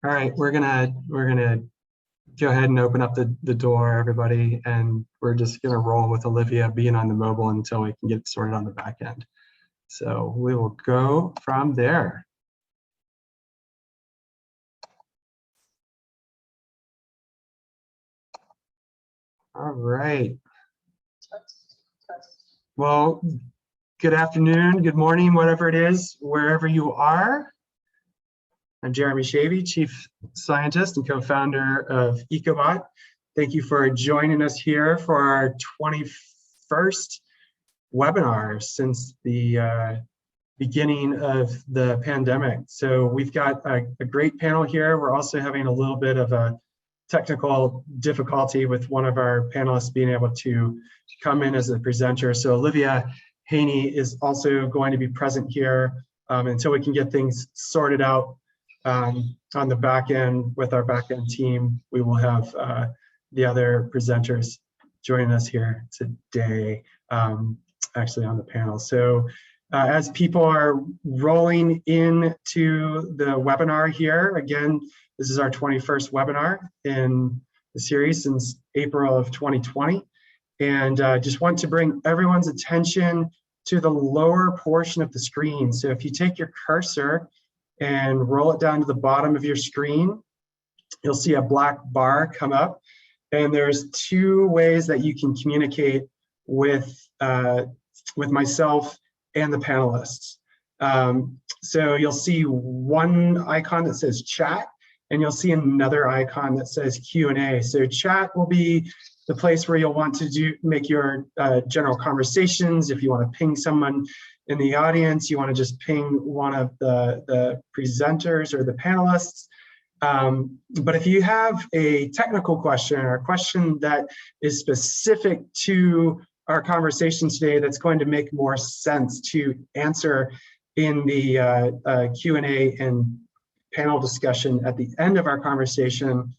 All right, we're gonna go ahead and open up the door, everybody, and we're just gonna roll with Olivia being on the mobile until we can get sorted on the back end. So we will go from there. All right. Well, good afternoon, good morning, whatever it is, wherever you are. I'm Jeremy Schewe, Chief Scientist and co-founder of Ecobot. Thank you for joining us here for our 21st webinar since the beginning of the pandemic. So we've got a great panel here. We're also having a little bit of a technical difficulty with one of our panelists being able to come in as a presenter. So Olivia Haney is also going to be present here until we can get things sorted out on the back end with our back end team. We will have the other presenters joining us here today, actually on the panel. So as people are rolling into the webinar here, again, this is our 21st webinar in the series since April of 2020. And just want to bring everyone's attention to the lower portion of the screen. So if you take your cursor and roll it down to the bottom of your screen, you'll see a black bar come up. And there's two ways that you can communicate with myself and the panelists. So you'll see one icon that says chat, and you'll see another icon that says Q&A. So chat will be the place where you'll want to make your general conversations. If you want to ping someone in the audience, you want to just ping one of the presenters or the panelists. But if you have a technical question or a question that is specific to our conversation today that's going to make more sense to answer in the Q&A and panel discussion at the end of our conversation,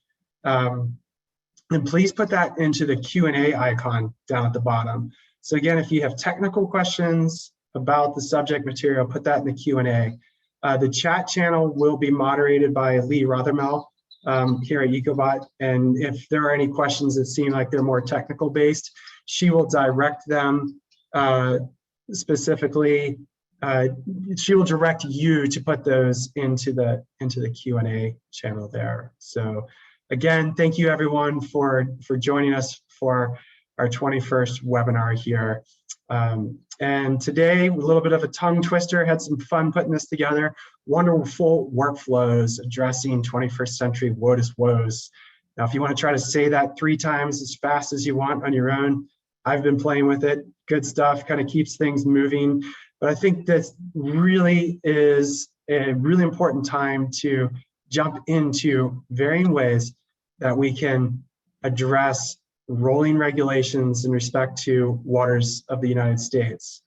and please put that into the Q&A icon down at the bottom. So again, if you have technical questions about the subject material, put that in the Q&A. The chat channel will be moderated by Lee Rothermel here at Ecobot. And if there are any questions that seem like they're more technical based, she will direct them specifically. She will direct you to put those into the Q&A channel there. So again, thank you everyone for joining us for our 21st webinar here. And today, a little bit of a tongue twister, had some fun putting this together. Wonderful workflows addressing 21st century WOTUS woes. Now, if you want to try to say that 3 times as fast as you want on your own, I've been playing with it. Good stuff, kind of keeps things moving. But I think this really is a really important time to jump into varying ways that we can address rolling regulations in respect to waters of the United States.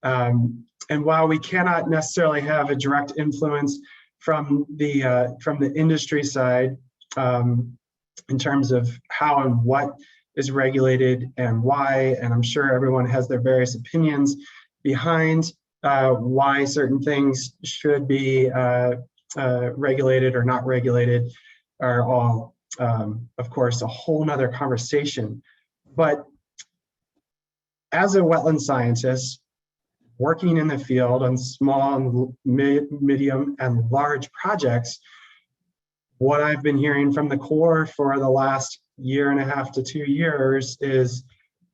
And while we cannot necessarily have a direct influence from the industry side in terms of how and what is regulated and why, and I'm sure everyone has their various opinions behind why certain things should be regulated or not regulated, are all of course, a whole nother conversation. But as a wetland scientist, working in the field on small and medium and large projects, what I've been hearing from the Corps for the last 1.5 to 2 years is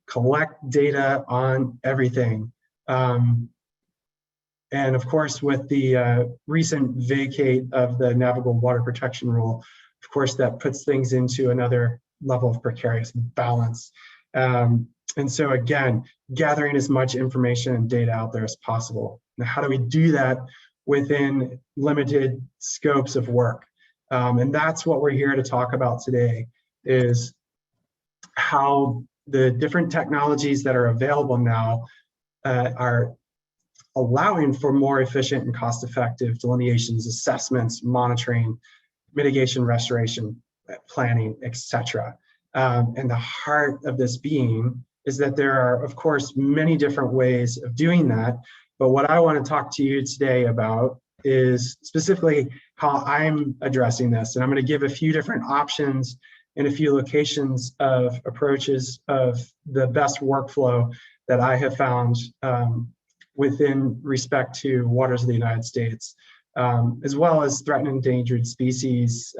collect data on everything. And of course, with the recent vacate of the navigable water protection rule, of course, that puts things into another level of precarious balance. And so again, gathering as much information and data out there as possible. Now, how do we do that within limited scopes of work? And that's what we're here to talk about today, is how the different technologies that are available now are allowing for more efficient and cost-effective delineations, assessments, monitoring, mitigation, restoration, planning, etc. And the heart of this being is that there are, of course, many different ways of doing that. But what I want to talk to you today about is specifically how I'm addressing this. And I'm going to give a few different options and a few locations of approaches of the best workflow that I have found within respect to waters of the United States, as well as threatened and endangered species,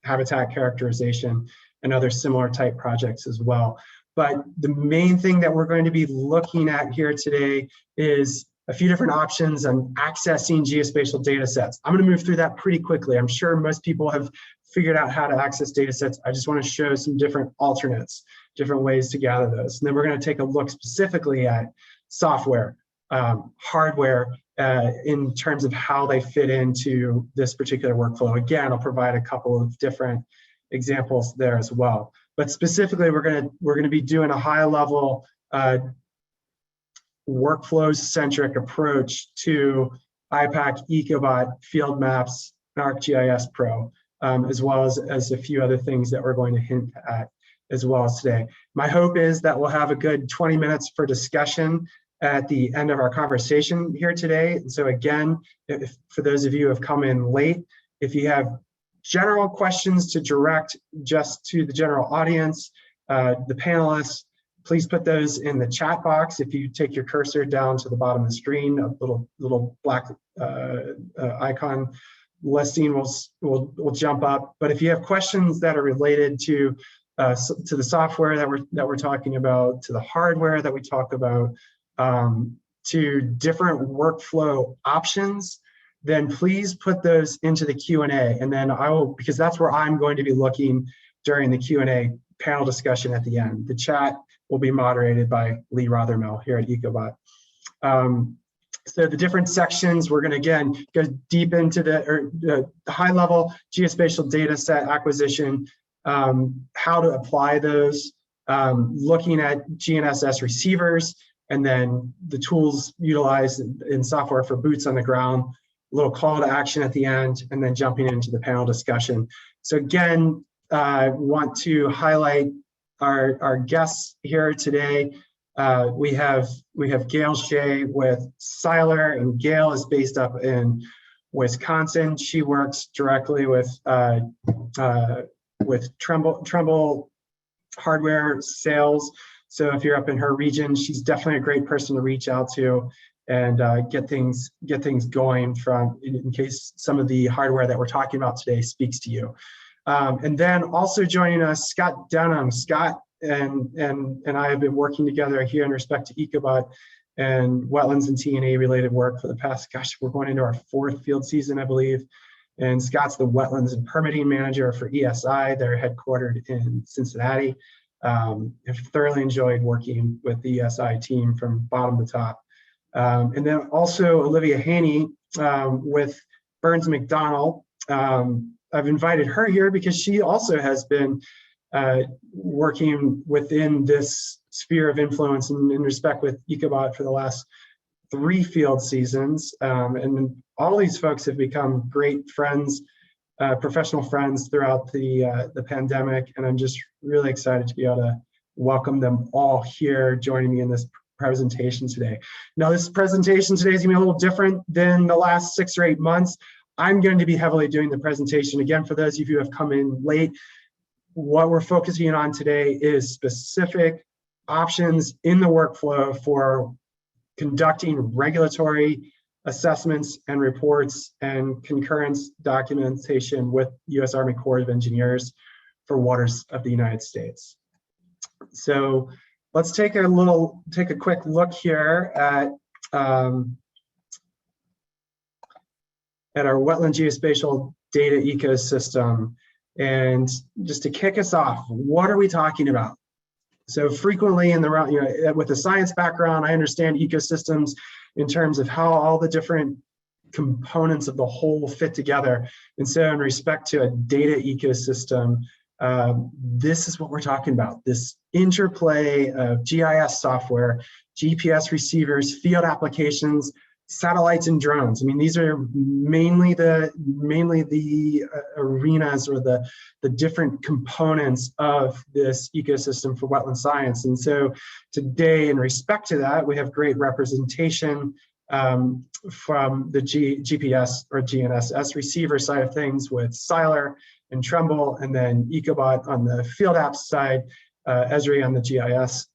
habitat characterization, and other similar type projects as well. But the main thing that we're going to be looking at here today is a few different options on accessing geospatial data sets. I'm going to move through that pretty quickly. I'm sure most people have figured out how to access data sets. I just want to show some different alternates, different ways to gather those. And then we're going to take a look specifically at software, hardware, in terms of how they fit into this particular workflow. Again, I'll provide a couple of different examples there as well. But specifically, we're going to be doing a high level workflow-centric approach to IPaC, Ecobot, field maps, and ArcGIS Pro, as well as a few other things that we're going to hint at as well as today. My hope is that we'll have a good 20 minutes for discussion at the end of our conversation here today. And so again, for those of you who have come in late, if you have general questions to direct just to the general audience, the panelists, please put those in the chat box. If you take your cursor down to the bottom of the screen, a little black icon listing will jump up. But if you have questions that are related to the software that we're talking about, to the hardware that we talk about, to different workflow options, then please put those into the Q&A, and then I will, because that's where I'm going to be looking during the Q&A panel discussion at the end. The chat will be moderated by Lee Rothermel here at Ecobot. So the different sections, we're going to again go deep into the high level geospatial data set acquisition, how to apply those, looking at Gnss Receivers, and then the tools utilized in software for boots on the ground, a little call to action at the end, and then jumping into the panel discussion. So again, I want to highlight our guests here today. We have Gale Shea with Seiler, and Gale is based up in Wisconsin. She works directly with Trimble hardware sales. So if you're up in her region, she's definitely a great person to reach out to and get things going from, in case some of the hardware that we're talking about today speaks to you. And then also joining us, Scott Dunham. Scott and I have been working together here in respect to Ecobot and wetlands and T&A related work for the past, gosh, we're going into our 4th field season, I believe. And Scott's the wetlands and permitting manager for ESI. They're headquartered in Cincinnati. I've thoroughly enjoyed working with the ESI team from bottom to top. And then also Olivia Haney with Burns McDonnell. I've invited her here because she also has been working within this sphere of influence and in respect with Ecobot for the last 3 field seasons. And all these folks have become great friends, professional friends throughout the pandemic. And I'm just really excited to be able to welcome them all here joining me in this presentation today. Now, this presentation today is gonna be a little different than the last 6 or 8 months. I'm going to be heavily doing the presentation. Again, for those of you who have come in late, what we're focusing on today is specific options in the workflow for conducting regulatory assessments and reports and concurrence documentation with U.S. Army Corps of Engineers for waters of the United States. So let's take a quick look here at our wetland geospatial data ecosystem. And just to kick us off, what are we talking about? So frequently in the, with a science background, I understand ecosystems in terms of how all the different components of the whole fit together. And so in respect to a data ecosystem, this is what we're talking about, this interplay of GIS software, GPS receivers, field applications, satellites and drones. I mean, these are mainly the arenas or the different components of this ecosystem for wetland science. And so today, in respect to that, we have great representation from the GPS or Gnss receiver side of things with Seiler and Trimble, and then Ecobot on the field apps side, Esri on the GIS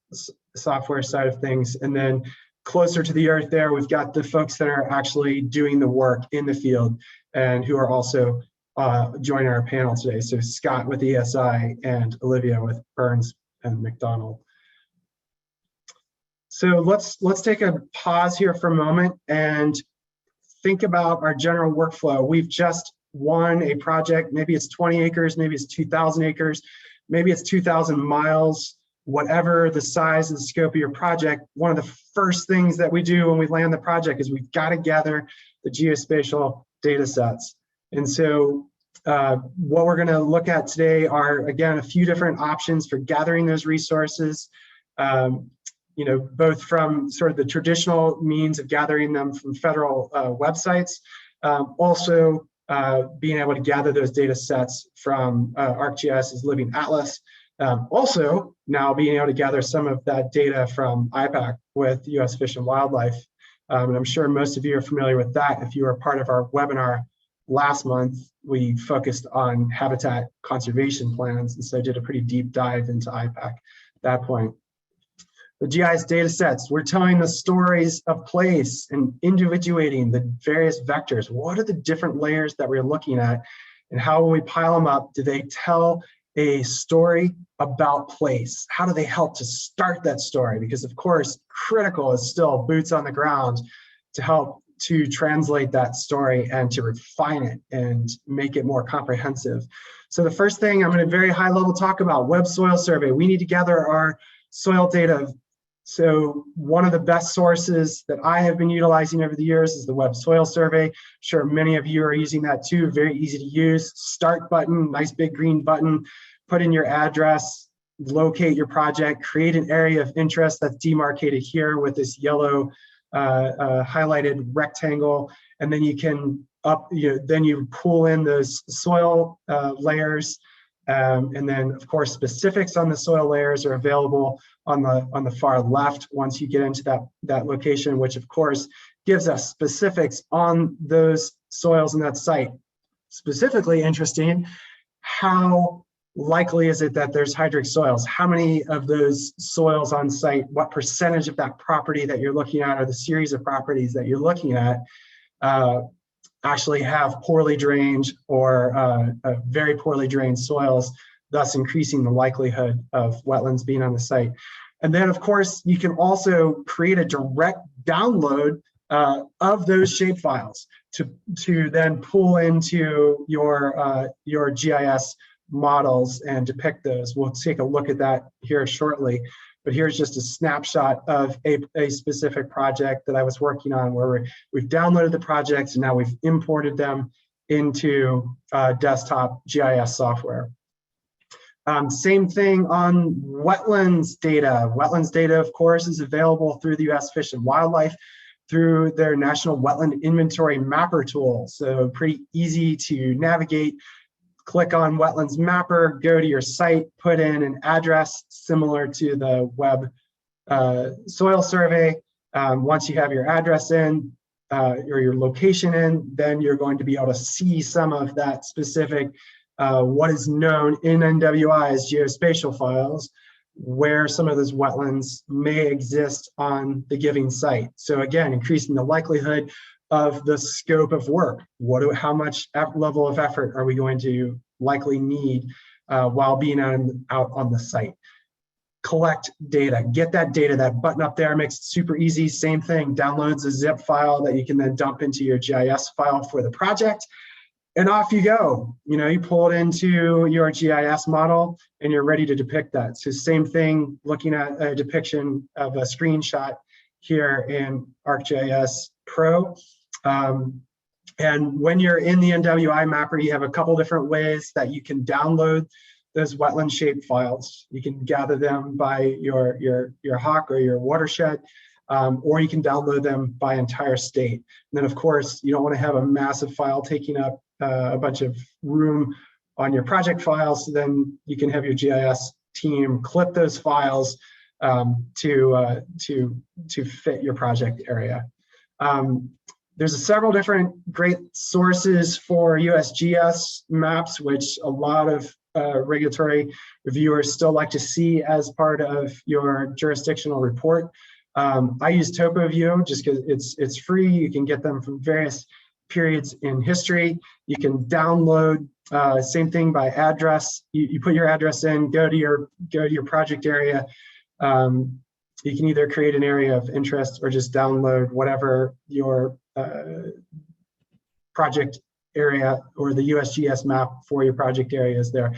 software side of things. And then closer to the earth there, we've got the folks that are actually doing the work in the field and who are also joining our panel today. So Scott with ESI and Olivia with Burns and McDonald. So let's take a pause here for a moment and think about our general workflow. We've just won a project. Maybe it's 20 acres, maybe it's 2,000 acres, maybe it's 2,000 miles, whatever the size and the scope of your project. One of the first things that we do when we land the project is we've got to gather the geospatial data sets. And so what we're going to look at today are, again, a few different options for gathering those resources. You know, both from sort of the traditional means of gathering them from federal websites, also being able to gather those data sets from ArcGIS's Living Atlas. Also now being able to gather some of that data from IPaC with U.S. Fish and Wildlife. And I'm sure most of you are familiar with that. If you were part of our webinar last month, we focused on habitat conservation plans, and so did a pretty deep dive into IPaC at that point. The GIS data sets, we're telling the stories of place and individuating the various vectors. What are the different layers that we're looking at, and how, when we pile them up, do they tell a story about place? How do they help to start that story? Because of course, critical is still boots on the ground to help to translate that story and to refine it and make it more comprehensive. So the first thing I'm going to very high level talk about, web soil survey. We need to gather our soil data. So one of the best sources that I have been utilizing over the years is the web soil survey. Sure, many of you are using that too. Very easy to use. Start button, nice big green button. Put in your address, locate your project, create an area of interest that's demarcated here with this yellow highlighted rectangle, and then you can then you pull in those soil layers. And then, of course, specifics on the soil layers are available on the far left once you get into that location, which of course gives us specifics on those soils in that site. Specifically interesting, how likely is it that there's hydric soils? How many of those soils on site, what percentage of that property that you're looking at, or the series of properties that you're looking at, actually have poorly drained or very poorly drained soils, thus increasing the likelihood of wetlands being on the site. And then, of course, you can also create a direct download of those shape files to then pull into your GIS models and depict those. We'll take a look at that here shortly. But here's just a snapshot of a specific project that I was working on, where we've downloaded the projects and now we've imported them into desktop GIS software. Same thing on wetlands data. Wetlands data, of course, is available through the U.S. Fish and Wildlife through their National Wetland Inventory Mapper tool. So pretty easy to navigate. Click on Wetlands Mapper, go to your site, put in an address similar to the web soil survey. Once you have your address in, or your location in, then you're going to be able to see some of that specific, what is known in NWI as geospatial files, where some of those wetlands may exist on the given site. So again, increasing the likelihood of the scope of work. How much level of effort are we going to likely need while being out on the site? Collect data, get that data. That button up there makes it super easy. Same thing, downloads a zip file that you can then dump into your GIS file for the project, and off you go. You pull it into your GIS model and you're ready to depict that. So same thing, looking at a depiction of a screenshot here in ArcGIS Pro. And when you're in the NWI mapper, you have a couple different ways that you can download those wetland shape files. You can gather them by your HAWK or your watershed, or you can download them by entire state. And then, of course, you don't want to have a massive file taking up a bunch of room on your project files. So then you can have your GIS team clip those files to fit your project area. There's several different great sources for USGS maps, which a lot of regulatory reviewers still like to see as part of your jurisdictional report. I use TopoView just because it's free. You can get them from various periods in history. You can download, same thing by address. You put your address in, go to your project area. You can either create an area of interest or just download whatever your project area or the USGS map for your project area is there.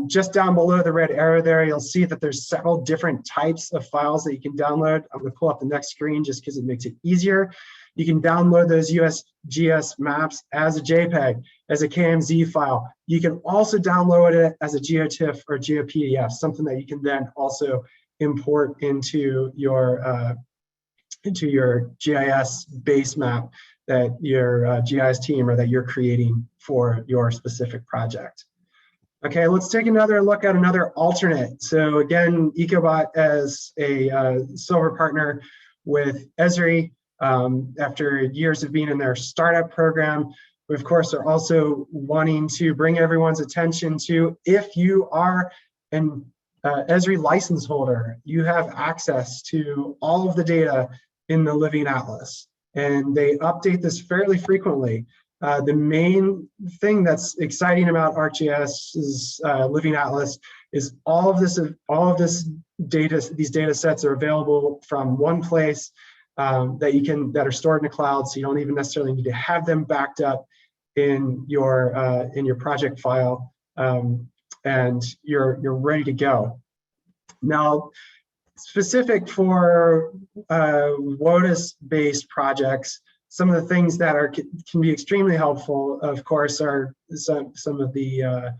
Just down below the red arrow there, you'll see that there's several different types of files that you can download. I'm going to pull up the next screen just because it makes it easier. You can download those USGS maps as a JPEG, as a KMZ file. You can also download it as a GeoTIFF or GeoPDF, something that you can then also import into your GIS base map that your GIS team or that you're creating for your specific project. Okay, let's take another look at another alternate. So again, Ecobot as a silver partner with Esri, after years of being in their startup program, we of course are also wanting to bring everyone's attention to, if you are an Esri license holder, you have access to all of the data in the Living Atlas, and they update this fairly frequently. The main thing that's exciting about ArcGIS's Living Atlas is all of this data. These data sets are available from one place that are stored in the cloud, so you don't even necessarily need to have them backed up in your project file, and you're ready to go. Now, specific for WOTUS-based projects, some of the things that can be extremely helpful, of course, are some of the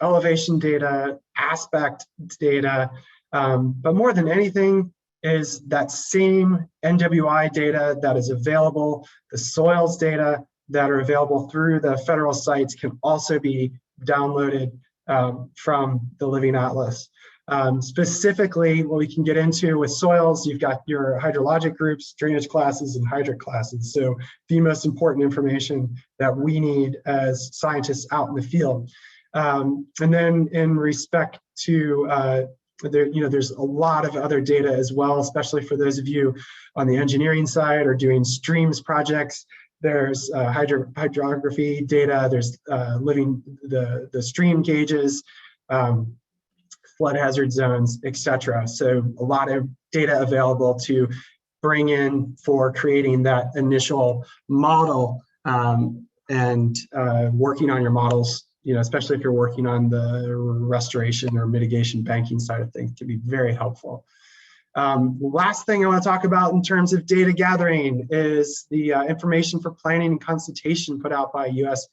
elevation data, aspect data, but more than anything is that same NWI data that is available, the soils data that are available through the federal sites can also be downloaded from the Living Atlas. Specifically, what we can get into with soils, you've got your hydrologic groups, drainage classes, and hydric classes. So the most important information that we need as scientists out in the field. And then in respect to, there's a lot of other data as well, especially for those of you on the engineering side or doing streams projects. There's hydrography data, there's the stream gauges, flood hazard zones, etc. So a lot of data available to bring in for creating that initial model and working on your models, especially if you're working on the restoration or mitigation banking side of things, can be very helpful. Last thing I want to talk about in terms of data gathering is the information for planning and consultation put out by U.S.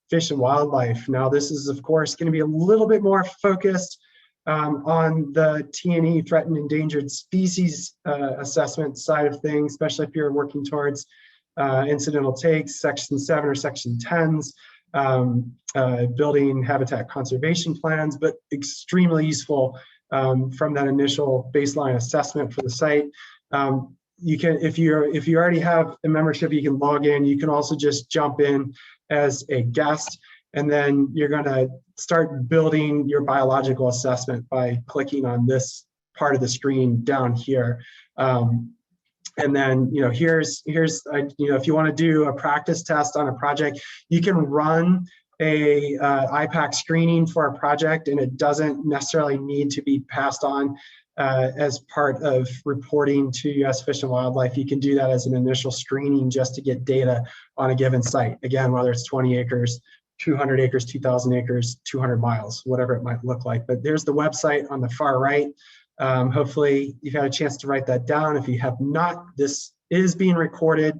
Fish and Wildlife. Now, this is, of course, going to be a little bit more focused on the T&E, threatened endangered species assessment side of things, especially if you're working towards incidental takes, Section 7 or Section 10s, building habitat conservation plans, but extremely useful from that initial baseline assessment for the site. You can, if you already have a membership, you can log in. You can also just jump in as a guest, and then you're going to start building your biological assessment by clicking on this part of the screen down here. And then, here's if you want to do a practice test on a project, you can run a IPaC screening for a project, and it doesn't necessarily need to be passed on as part of reporting to U.S. Fish and Wildlife. You can do that as an initial screening just to get data on a given site. Again, whether it's 20 acres, 200 acres, 2,000 acres, 200 miles, whatever it might look like. But there's the website on the far right. Hopefully you've had a chance to write that down. If you have not, this is being recorded,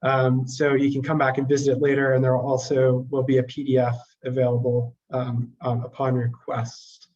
so you can come back and visit it later, and there also will be a PDF available upon request.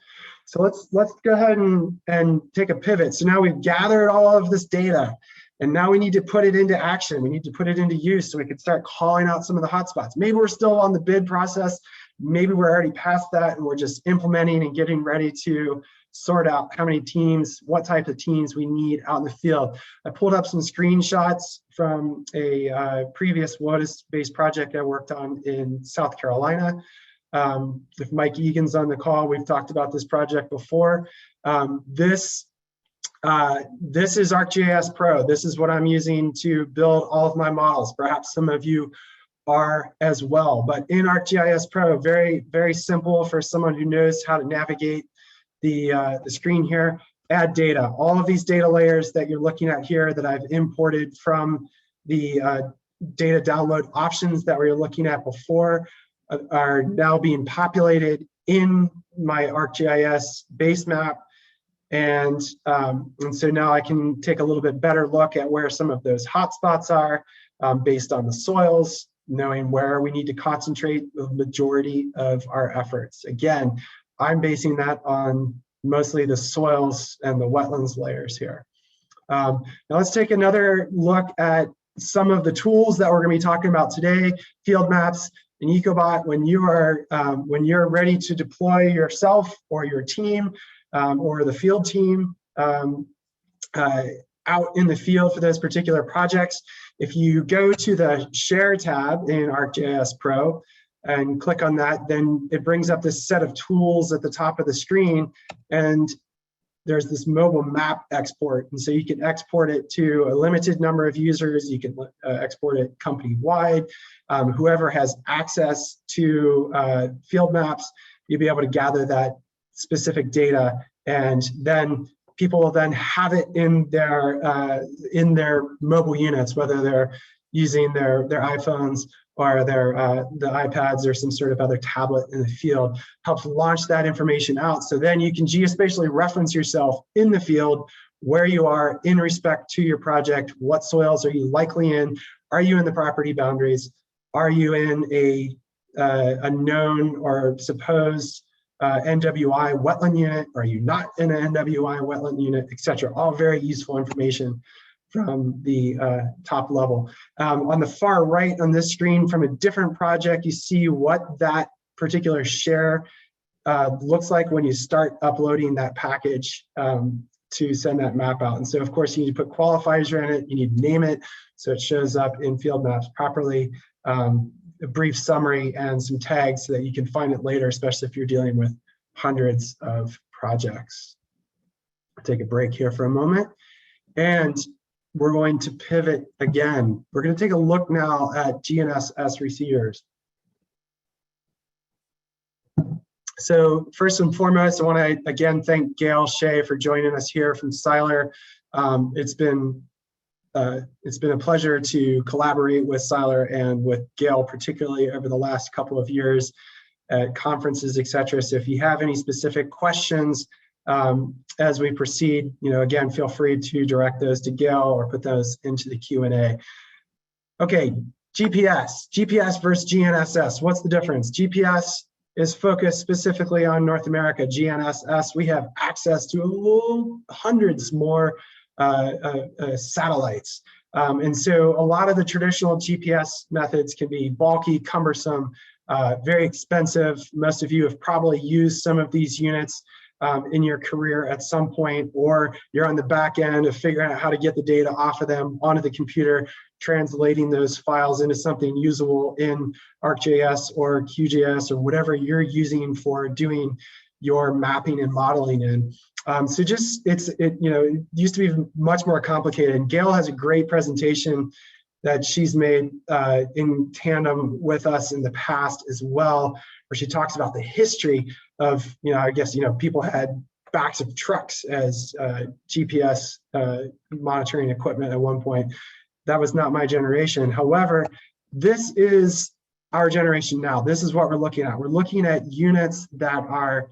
So let's go ahead and take a pivot. So now we've gathered all of this data, and now we need to put it into action. We need to put it into use so we can start calling out some of the hotspots. Maybe we're still on the bid process. maybe we're already past that and we're just implementing and getting ready to sort out how many teams, what type of teams we need out in the field. I pulled up some screenshots from a previous WOTUS-based project I worked on in South Carolina. If Mike Egan's on the call, we've talked about this project before. This is ArcGIS Pro. This is what I'm using to build all of my models. Perhaps some of you are as well. But in ArcGIS Pro, very, very simple for someone who knows how to navigate the screen here. Add data. All of these data layers that you're looking at here that I've imported from the data download options that we were looking at before are now being populated in my ArcGIS base map. And so now I can take a little bit better look at where some of those hotspots are based on the soils, knowing where we need to concentrate the majority of our efforts. Again, I'm basing that on mostly the soils and the wetlands layers here. Now let's take another look at some of the tools that we're going to be talking about today. Field maps and Ecobot. When you're ready to deploy yourself or your team or the field team out in the field for those particular projects, if you go to the Share tab in ArcGIS Pro and click on that, then it brings up this set of tools at the top of the screen, and there's this mobile map export. And so you can export it to a limited number of users. You can export it company-wide. Whoever has access to field maps, you'll be able to gather that specific data, and then people will then have it in their mobile units, whether they're using their iPhones or the iPads or some sort of other tablet in the field. Helps launch that information out. So then you can geospatially reference yourself in the field, where you are in respect to your project. What soils are you likely in? Are you in the property boundaries? Are you in a known or supposed NWI wetland unit? Are you not in an NWI wetland unit, etc.? All very useful information from the top level. On the far right on this screen from a different project, you see what that particular share looks like when you start uploading that package to send that map out. And so of course you need to put qualifiers in it, you need to name it so it shows up in field maps properly, a brief summary and some tags so that you can find it later, especially if you're dealing with hundreds of projects. I'll take a break here for a moment, and we're going to pivot again. We're going to take a look now at Gnss Receivers. So first and foremost, I want to again thank Gale Shea for joining us here from Seiler. It's been a pleasure to collaborate with Seiler and with Gale, particularly over the last couple of years at conferences, etc. So if you have any specific questions as we proceed, again, feel free to direct those to Gale or put those into the Q&A. Okay, GPS versus GNSS. What's the difference? GPS is focused specifically on North America. GNSS, we have access to hundreds more satellites. And so a lot of the traditional GPS methods can be bulky, cumbersome, very expensive. Most of you have probably used some of these units in your career at some point, or you're on the back end of figuring out how to get the data off of them onto the computer, translating those files into something usable in ArcGIS or QGIS or whatever you're using for doing your mapping and modeling in. So just it used to be much more complicated. And Gale has a great presentation that she's made in tandem with us in the past as well, where she talks about the history of, I guess, people had backs of trucks as GPS monitoring equipment at one point. That was not my generation. However, this is our generation now. This is what we're looking at. We're looking at units that are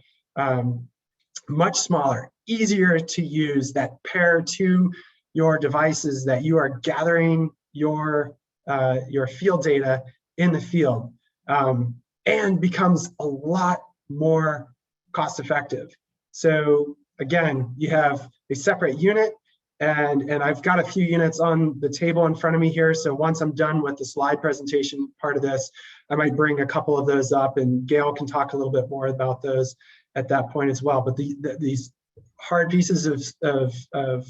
much smaller, easier to use, that pair to your devices, that you are gathering your field data in the field, and becomes a lot more cost effective. So again, you have a separate unit, And I've got a few units on the table in front of me here. So once I'm done with the slide presentation part of this, I might bring a couple of those up, and Gale can talk a little bit more about those at that point as well. But these hard pieces of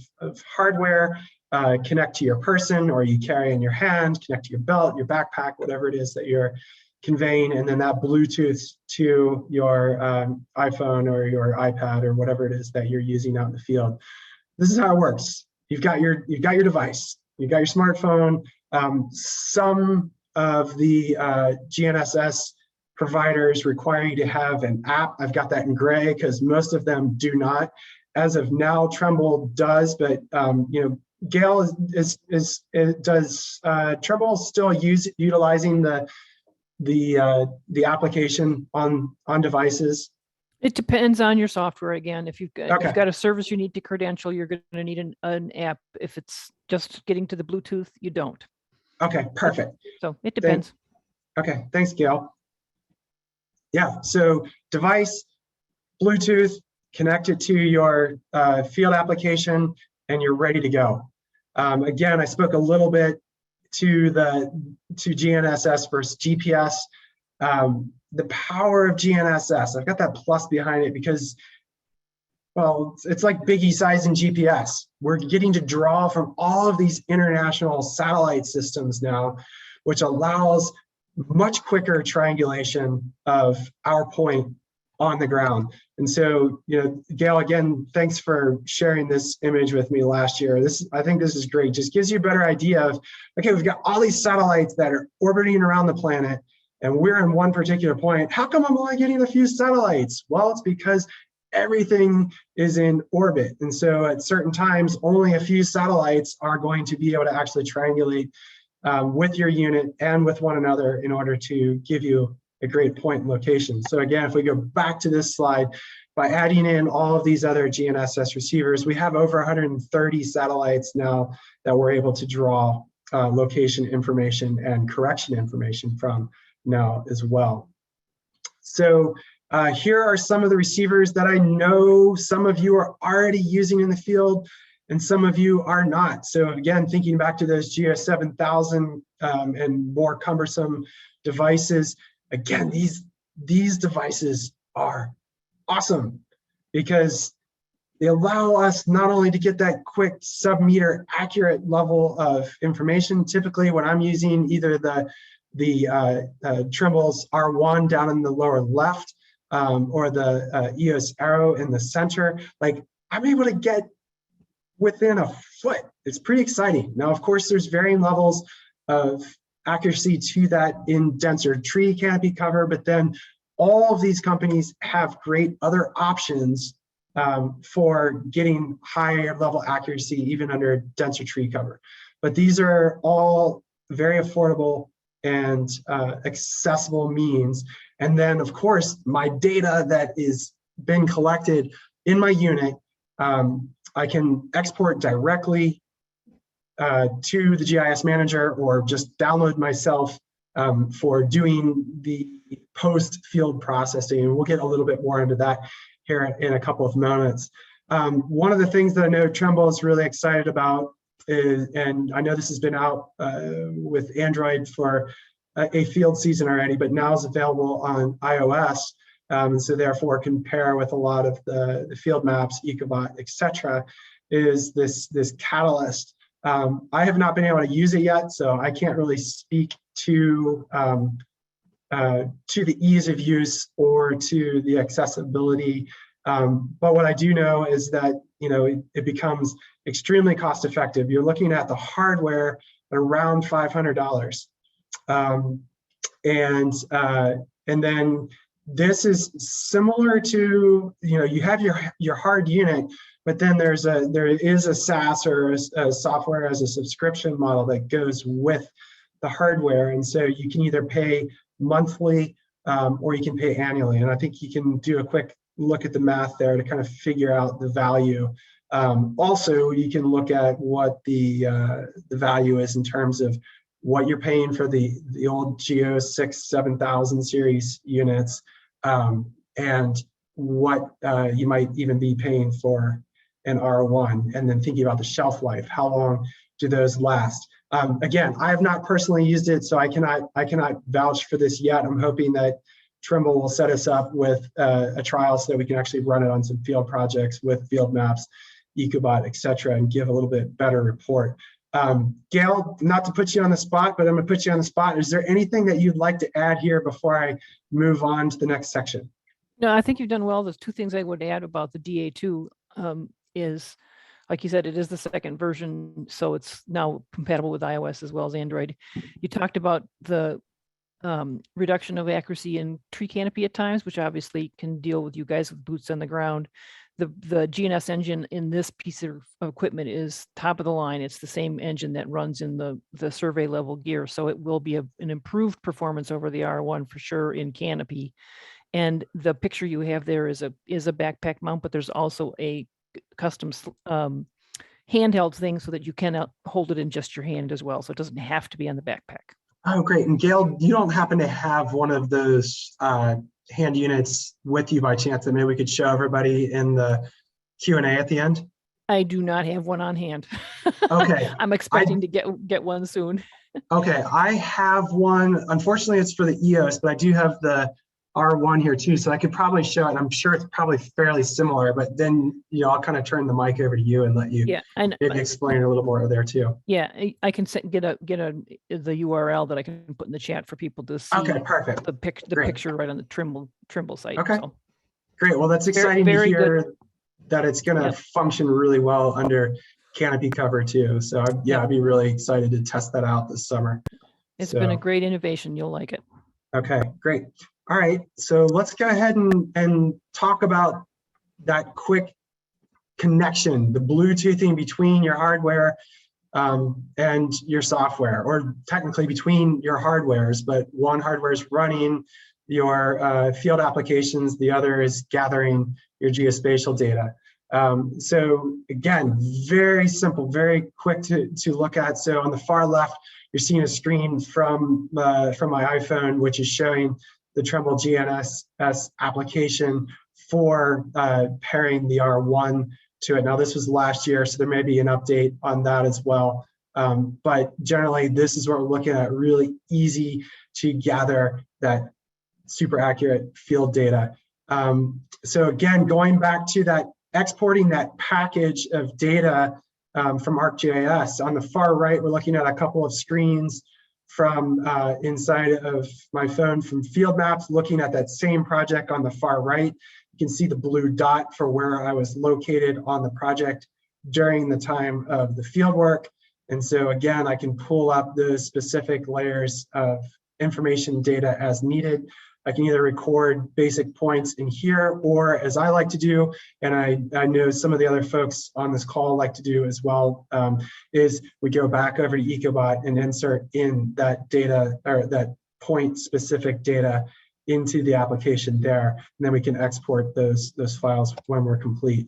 hardware connect to your person, or you carry in your hand, connect to your belt, your backpack, whatever it is that you're conveying, and then that Bluetooth to your iPhone or your iPad or whatever it is that you're using out in the field. This is how it works. You've got your device, you've got your smartphone. Some of the GNSS providers require you to have an app. I've got that in gray because most of them do not. As of now, Trimble does, but Gale does Trimble still utilizing the application on devices? It depends on your software again. If you've got a service you need to credential, you're going to need an app. If it's just getting to the Bluetooth, you don't. Okay, perfect. So it depends. Okay, thanks, Gale. Yeah, so device, Bluetooth, connect it to your field application, and you're ready to go. Again, I spoke a little bit to GNSS versus GPS. The power of GNSS, I've got that plus behind it because, well, it's like Biggie size in GPS. We're getting to draw from all of these international satellite systems now, which allows much quicker triangulation of our point on the ground. And so, Gale, again, thanks for sharing this image with me last year. I think this is great. Just gives you a better idea of, okay, we've got all these satellites that are orbiting around the planet, and we're in one particular point. How come I'm only getting a few satellites? Well, it's because everything is in orbit. And so at certain times, only a few satellites are going to be able to actually triangulate with your unit and with one another in order to give you a great point and location. So again, if we go back to this slide, by adding in all of these other GNSS receivers, we have over 130 satellites now that we're able to draw location information and correction information from now as well. So here are some of the receivers that I know some of you are already using in the field and some of you are not. So again, thinking back to those GS7000 and more cumbersome devices, again, these devices are awesome because they allow us not only to get that quick sub-meter accurate level of information. Typically, when I'm using either the Trimble's R1 down in the lower left or the EOS Arrow in the center, like I'm able to get within a foot. It's pretty exciting. Now, of course, there's varying levels of accuracy to that in denser tree canopy cover, but then all of these companies have great other options for getting higher level accuracy even under denser tree cover. But these are all very affordable and accessible means. And then, of course, my data that is been collected in my unit, I can export directly to the GIS manager or just download myself for doing the post-field processing. And we'll get a little bit more into that here in a couple of moments. One of the things that I know Trimble is really excited about is, and I know this has been out with Android for a field season already, but now is available on iOS. And so therefore compare with a lot of the field maps, Ecobot, etc., is this Catalyst. I have not been able to use it yet, so I can't really speak to the ease of use or to the accessibility. But what I do know is that it becomes extremely cost effective. You're looking at the hardware at around $500, and then this is similar to you have your hard unit, but then there is a SaaS or a software as a subscription model that goes with the hardware, and so you can either pay monthly or you can pay annually. And I think you can do a quick look at the math there to kind of figure out the value. Also, you can look at what the value is in terms of what you're paying for the old Geo 6-7000 series units, and what you might even be paying for and R1, and then thinking about the shelf life. How long do those last? Again, I have not personally used it, so I cannot vouch for this yet. I'm hoping that Trimble will set us up with a trial so that we can actually run it on some field projects with field maps, Ecobot, et cetera, and give a little bit better report. Gale, not to put you on the spot, but I'm gonna put you on the spot. Is there anything that you'd like to add here before I move on to the next section? No, I think you've done well. There's two things I would add about the DA2 is, like you said, it is the second version, so it's now compatible with iOS as well as Android. You talked about the reduction of accuracy in tree canopy at times, which obviously can deal with you guys with boots on the ground. The GNS engine in this piece of equipment is top of the line. It's the same engine that runs in the survey level gear, so it will be an improved performance over the R1 for sure in canopy. And the picture you have there is a backpack mount, but there's also a custom handheld thing so that you can hold it in just your hand as well. So it doesn't have to be on the backpack. Oh, great. And Gale, you don't happen to have one of those hand units with you by chance that maybe we could show everybody in the Q&A at the end? I do not have one on hand. Okay. I'm expecting to get one soon. Okay, I have one. Unfortunately, it's for the EOS, but I do have the R1 here too, so I could probably show it. I'm sure it's probably fairly similar, but then I'll kind of turn the mic over to you and let you maybe explain a little more there too. Yeah, I can get the URL that I can put in the chat for people to see. Okay, perfect. The picture right on the Trimble site. Okay, so. Great. Well, that's exciting to hear that it's going to function really well under canopy cover too. So I'd be really excited to test that out this summer. It's been a great innovation. You'll like it. Okay, great. All right, so let's go ahead and talk about that quick connection, the Bluetoothing between your hardware and your software, or technically between your hardwares, but one hardware is running your field applications, the other is gathering your geospatial data. So again, very simple, very quick to look at. So on the far left, you're seeing a screen from my iPhone, which is showing the Trimble GNS application for pairing the R1 to it. Now, this was last year, so there may be an update on that as well. But generally, this is what we're looking at, really easy to gather that super accurate field data. So again, going back to that, exporting that package of data from ArcGIS. On the far right, we're looking at a couple of screens from inside of my phone from field maps, looking at that same project on the far right. You can see the blue dot for where I was located on the project during the time of the field work. And so again, I can pull up the specific layers of information data as needed. I can either record basic points in here, or as I like to do, and I know some of the other folks on this call like to do as well, is we go back over to Ecobot and insert in that data, or that point specific data into the application there, and then we can export those files when we're complete.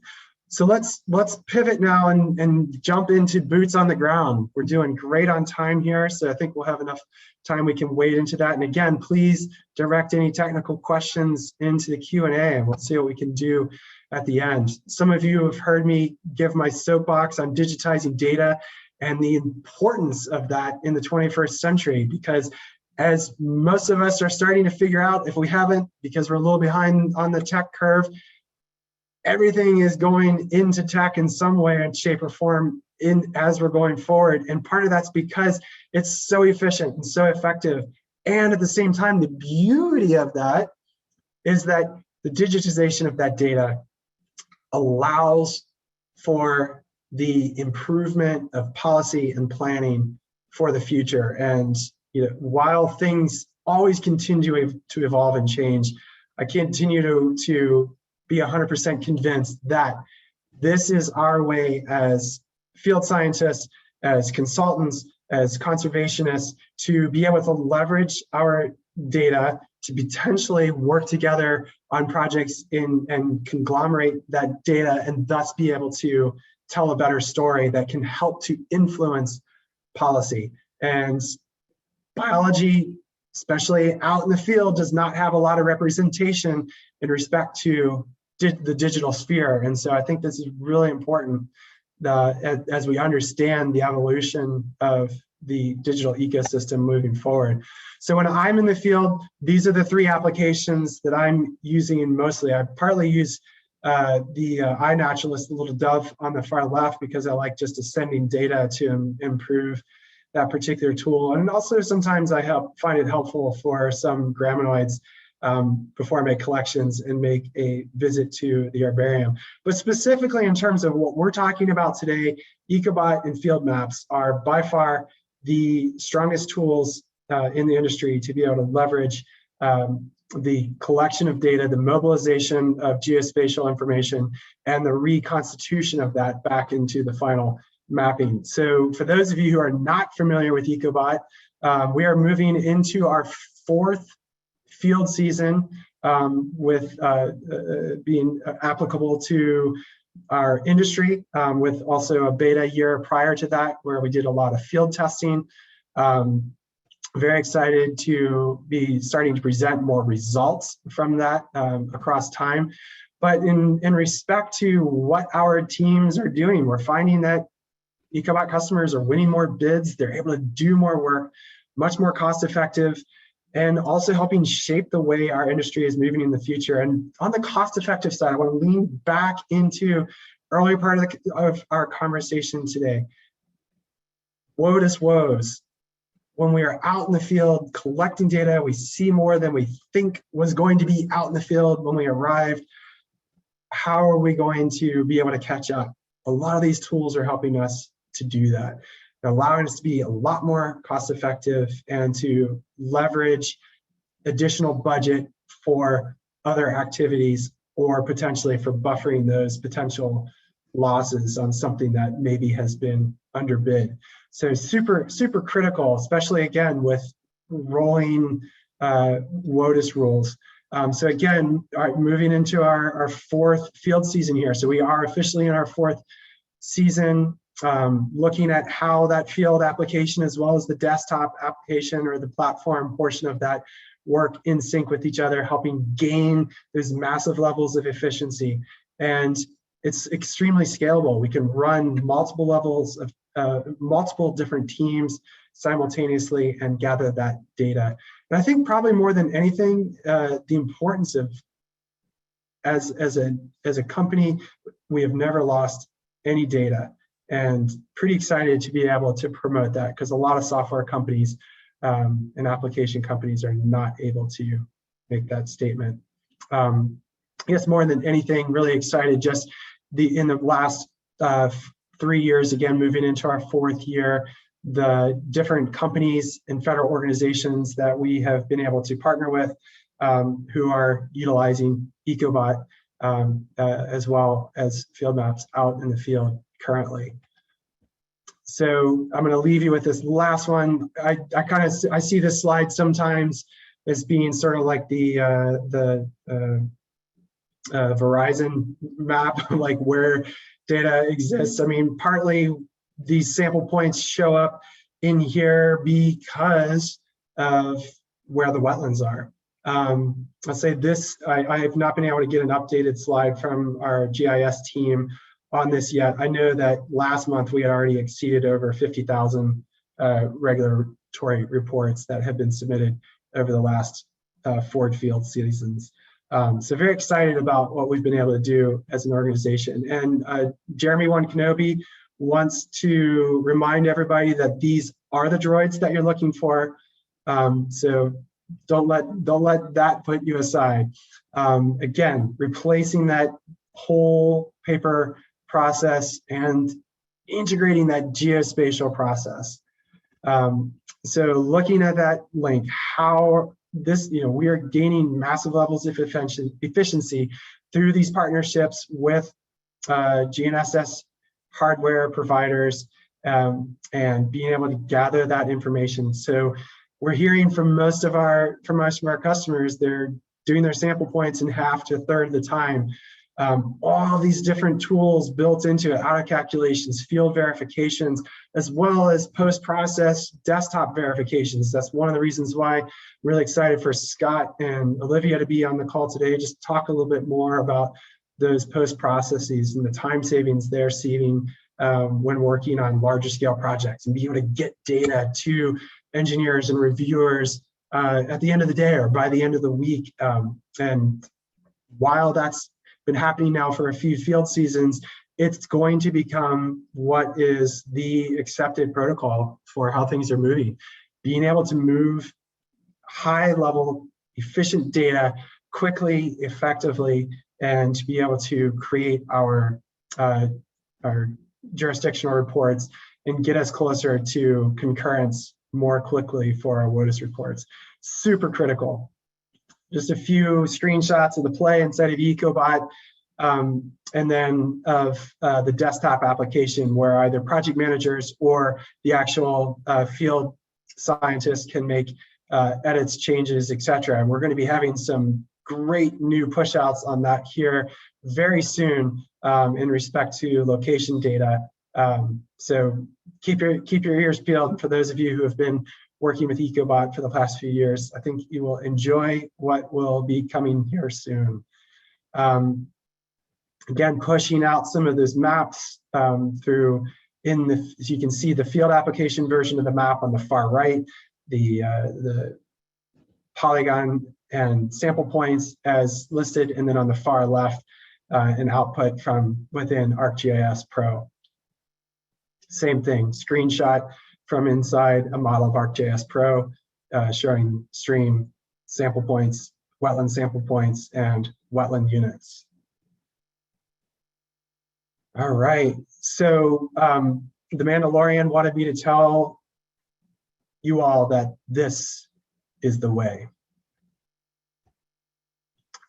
So let's pivot now and jump into boots on the ground. We're doing great on time here, so I think we'll have enough time we can wade into that. And again, please direct any technical questions into the Q&A, and we'll see what we can do at the end. Some of you have heard me give my soapbox on digitizing data and the importance of that in the 21st century, because as most of us are starting to figure out, if we haven't, because we're a little behind on the tech curve, everything is going into tech in some way, shape, or form as we're going forward. And part of that's because it's so efficient and so effective. And at the same time, the beauty of that is that the digitization of that data allows for the improvement of policy and planning for the future. And while things always continue to evolve and change, I continue to be 100% convinced that this is our way as field scientists, as consultants, as conservationists, to be able to leverage our data to potentially work together on projects and conglomerate that data, and thus be able to tell a better story that can help to influence policy. And biology, especially out in the field, does not have a lot of representation in respect to the digital sphere. And so I think this is really important as we understand the evolution of the digital ecosystem moving forward. So when I'm in the field, these are the three applications that I'm using mostly. I partly use the iNaturalist, the little dove on the far left, because I like just sending data to improve that particular tool. And also sometimes I find it helpful for some graminoids before I make collections and make a visit to the herbarium. But specifically in terms of what we're talking about today, Ecobot and field maps are by far the strongest tools in the industry to be able to leverage the collection of data, the mobilization of geospatial information, and the reconstitution of that back into the final mapping. So for those of you who are not familiar with Ecobot, we are moving into our fourth field season with being applicable to our industry, with also a beta year prior to that where we did a lot of field testing. Very excited to be starting to present more results from that across time. But in respect to what our teams are doing, we're finding that Ecobot customers are winning more bids. They're able to do more work, much more cost effective, and also helping shape the way our industry is moving in the future. And on the cost effective side, I want to lean back into earlier part of our conversation today. WOTUS woes. When we are out in the field collecting data, we see more than we think was going to be out in the field when we arrived. How are we going to be able to catch up? A lot of these tools are helping us to do that. They're allowing us to be a lot more cost effective and to leverage additional budget for other activities, or potentially for buffering those potential losses on something that maybe has been underbid. So super, super critical, especially again with rolling WOTUS rules. So again, moving into our fourth field season here. So we are officially in our fourth season, looking at how that field application as well as the desktop application or the platform portion of that work in sync with each other, helping gain those massive levels of efficiency. And it's extremely scalable. We can run multiple levels of multiple different teams simultaneously and gather that data. And I think probably more than anything, the importance of, as a company, we have never lost any data, and pretty excited to be able to promote that, because a lot of software companies and application companies are not able to make that statement. I guess more than anything, really excited just in the last 3 years, again, moving into our fourth year, the different companies and federal organizations that we have been able to partner with who are utilizing Ecobot as well as field maps out in the field currently. So I'm going to leave you with this last one. I see this slide sometimes as being sort of like the Verizon map, like where data exists. I mean, partly these sample points show up in here because of where the wetlands are. I'll say this, I have not been able to get an updated slide from our GIS team on this yet. I know that last month we had already exceeded over 50,000 regulatory reports that have been submitted over the last 4 field seasons. So very excited about what we've been able to do as an organization. And Jeremy Kenobi wants to remind everybody that these are the droids that you're looking for. So don't let that put you aside. Again, replacing that whole paper process and integrating that geospatial process. So looking at that link, how this, we are gaining massive levels of efficiency through these partnerships with GNSS hardware providers and being able to gather that information. So we're hearing from most of our customers, they're doing their sample points in half to a third of the time. All these different tools built into it, auto calculations, field verifications, as well as post-process desktop verifications. That's one of the reasons why I'm really excited for Scott and Olivia to be on the call today, just talk a little bit more about those post processes and the time savings they're seeing when working on larger scale projects, and be able to get data to engineers and reviewers at the end of the day or by the end of the week. And while that's been happening now for a few field seasons, it's going to become what is the accepted protocol for how things are moving. Being able to move high level, efficient data quickly, effectively, and to be able to create our jurisdictional reports and get us closer to concurrence more quickly for our WOTUS reports. Super critical. Just a few screenshots of the play inside of Ecobot, and then of the desktop application where either project managers or the actual field scientists can make edits, changes, etc. And we're going to be having some great new push outs on that here very soon in respect to location data. So keep your ears peeled for those of you who have been working with Ecobot for the past few years. I think you will enjoy what will be coming here soon. Again, pushing out some of those maps through as you can see the field application version of the map on the far right, the polygon and sample points as listed, and then on the far left, an output from within ArcGIS Pro. Same thing, screenshot from inside a model of ArcGIS Pro showing stream sample points, wetland sample points, and wetland units. All right, so the Mandalorian wanted me to tell you all that this is the way.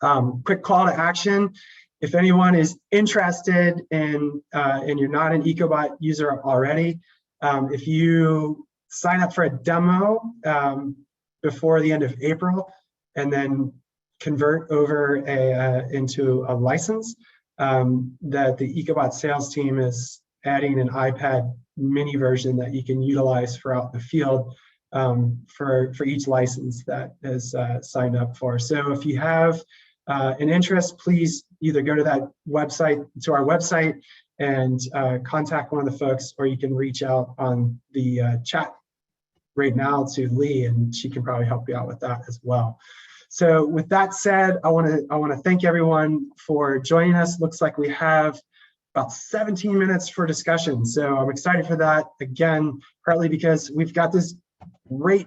Quick call to action. If anyone is interested in, and you're not an Ecobot user already, if you sign up for a demo before the end of April and then convert over into a license, that the Ecobot sales team is adding an iPad mini version that you can utilize throughout the field for each license that is signed up for. So if you have an interest, please either go to that website, to our website, and contact one of the folks, or you can reach out on the chat right now to Lee, and she can probably help you out with that as well. So with that said, I want to thank everyone for joining us. Looks like we have about 17 minutes for discussion. So I'm excited for that. Again, partly because we've got this great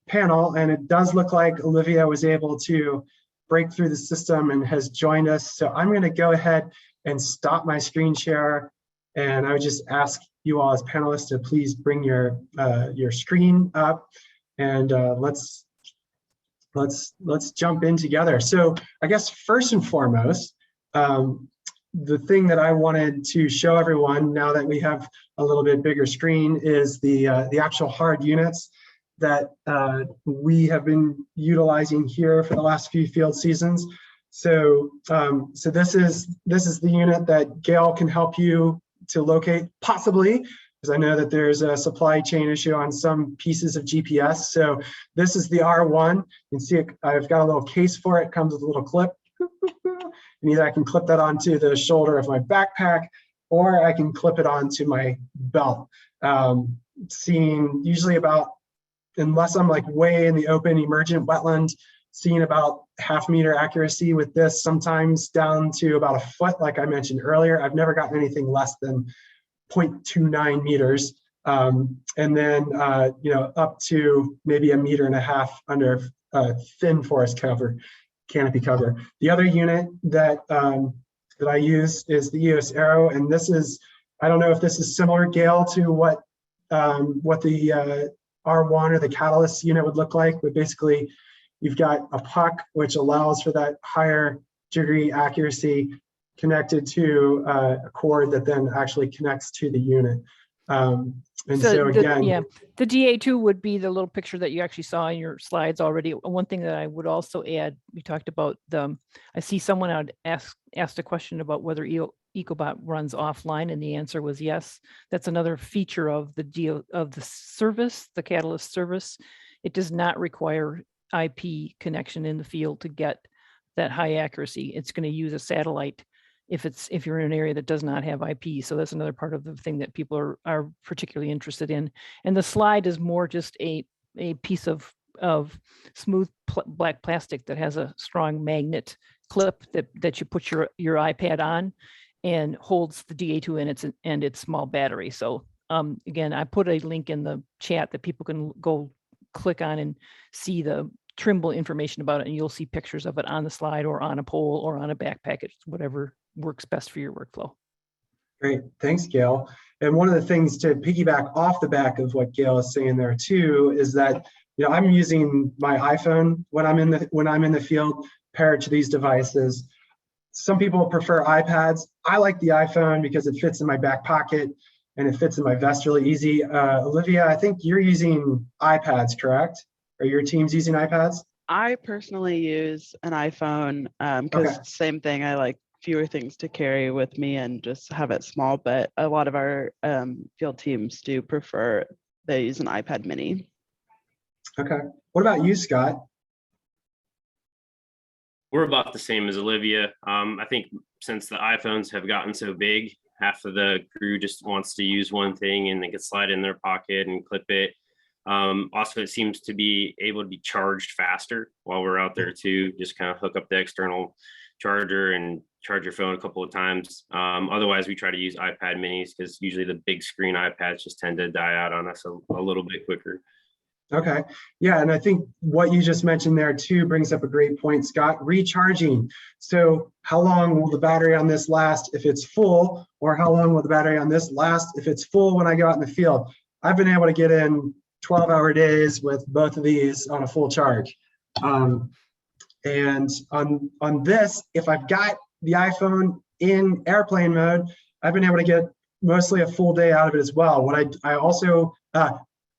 panel, and it does look like Olivia was able to break through the system and has joined us. So I'm going to go ahead and stop my screen share, and I would just ask you all as panelists to please bring your screen up, and let's jump in together. So I guess first and foremost, the thing that I wanted to show everyone now that we have a little bit bigger screen is the actual hard units that we have been utilizing here for the last few field seasons. So so this is the unit that Gale can help you to locate, possibly, because I know that there's a supply chain issue on some pieces of GPS. So this is the R1. You can see it, I've got a little case for it, comes with a little clip. And either I can clip that onto the shoulder of my backpack, or I can clip it onto my belt. Seeing usually about, unless I'm like way in the open emergent wetland, seeing about ½ meter accuracy with this, sometimes down to about 1 foot, like I mentioned earlier. I've never gotten anything less than 0.29 meters. And then, you know, up to maybe 1.5 meters under thin forest cover, canopy cover. The other unit that that I use is the EOS Arrow, and this is, I don't know if this is similar, Gale, to what the R1 or the Catalyst unit would look like, but basically you've got a puck which allows for that higher degree accuracy connected to a cord that then actually connects to the unit. And so again, yeah, the DA2 would be the little picture that you actually saw in your slides already. One thing that I would also add, we talked about I see someone out asked a question about whether Ecobot runs offline, and the answer was yes. That's another feature of the service, the Catalyst service. It does not require IP connection in the field to get that high accuracy. It's going to use a satellite if you're in an area that does not have IP. So that's another part of the thing that people are particularly interested in. And the slide is more just a piece of smooth black plastic that has a strong magnet clip that you put your iPad on and holds the DA2 and its small battery. So again, I put a link in the chat that people can go click on and see the Trimble information about it, and you'll see pictures of it on the slide or on a pole or on a backpack, whatever works best for your workflow. Great, thanks, Gale. And one of the things to piggyback off the back of what Gale is saying there too is that, you know, I'm using my iPhone when I'm in the field paired to these devices. Some people prefer iPads. I like the iPhone because it fits in my back pocket and it fits in my vest really easy. Olivia, I think you're using iPads, correct? Are your teams using iPads? I personally use an iPhone because same thing. I like fewer things to carry with me and just have it small. But a lot of our field teams do prefer, they use an iPad mini. Okay. What about you, Scott? We're about the same as Olivia. I think since the iPhones have gotten so big, half of the crew just wants to use one thing and they can slide in their pocket and clip it. Also, it seems to be able to be charged faster while we're out there too. Just kind of hook up the external charger and charge your phone a couple of times. Otherwise, we try to use iPad minis because usually the big screen iPads just tend to die out on us a little bit quicker. Okay, yeah, and I think what you just mentioned there too brings up a great point, Scott. Recharging. So how long will the battery on this last if it's full, or how long will the battery on this last if it's full when I go out in the field? I've been able to get in 12-hour days with both of these on a full charge. And on this, if I've got the iPhone in airplane mode, I've been able to get mostly a full day out of it as well. What I also,